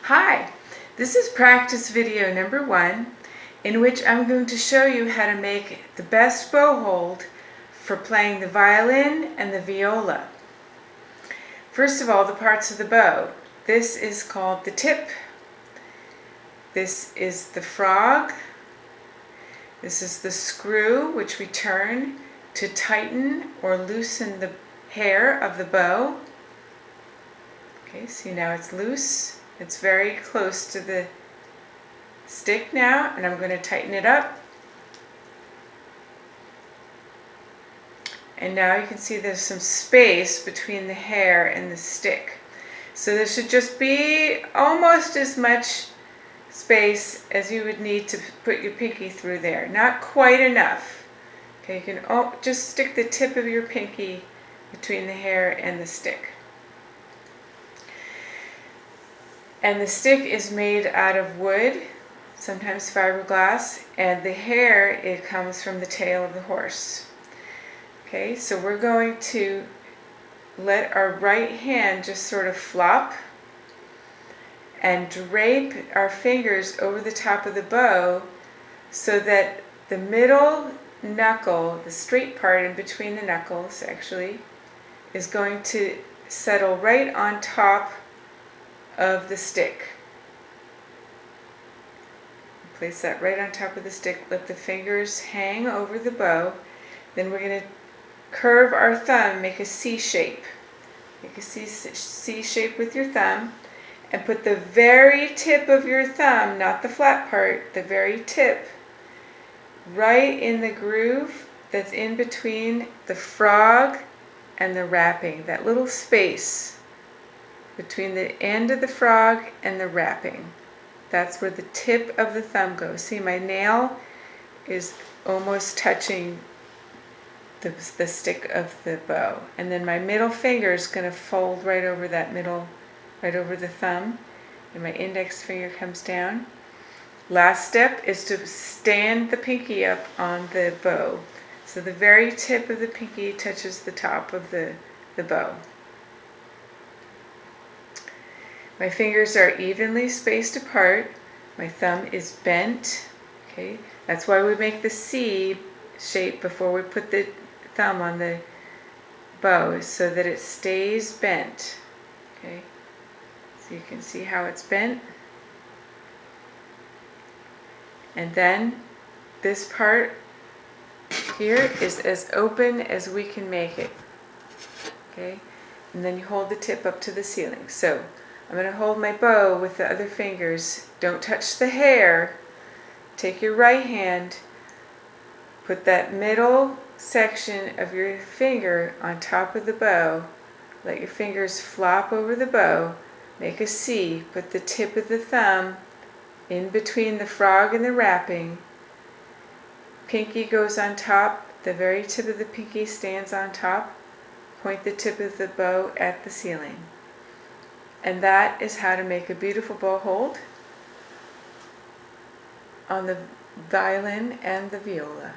Hi, this is practice video number 1, in which I'm going to show you how to make the best bow hold for playing the violin and the viola. First of all, the parts of the bow. This is called the tip. This is the frog. This is the screw, which we turn to tighten or loosen the hair of the bow. Okay, see, now it's loose. It's very close to the stick now, and I'm going to tighten it up. And now you can see there's some space between the hair and the stick. So there should just be almost as much space as you would need to put your pinky through there. Not quite enough. Okay, you can just stick the tip of your pinky between the hair and the stick. And the stick is made out of wood, sometimes fiberglass, and the hair, it comes from the tail of the horse. Okay, so we're going to let our right hand just sort of flop and drape our fingers over the top of the bow so that the middle knuckle, the straight part in between the knuckles actually, is going to settle right on top of the stick. Place that right on top of the stick. Let the fingers hang over the bow. Then we're going to curve our thumb, make a C shape. Make a C shape with your thumb, and put the very tip of your thumb, not the flat part, the very tip, right in the groove that's in between the frog and the wrapping, that little space between the end of the frog and the wrapping. That's where the tip of the thumb goes. See, my nail is almost touching the stick of the bow. And then my middle finger is going to fold right over that middle, right over the thumb. And my index finger comes down. Last step is to stand the pinky up on the bow. So the very tip of the pinky touches the top of the bow. My fingers are evenly spaced apart. My thumb is bent. Okay, that's why we make the C shape before we put the thumb on the bow, so that it stays bent. Okay, so you can see how it's bent. And then this part here is as open as we can make it. Okay, and then you hold the tip up to the ceiling. So I'm going to hold my bow with the other fingers. Don't touch the hair. Take your right hand, put that middle section of your finger on top of the bow. Let your fingers flop over the bow. Make a C. Put the tip of the thumb in between the frog and the wrapping. Pinky goes on top. The very tip of the pinky stands on top. Point the tip of the bow at the ceiling. And that is how to make a beautiful bow hold on the violin and the viola.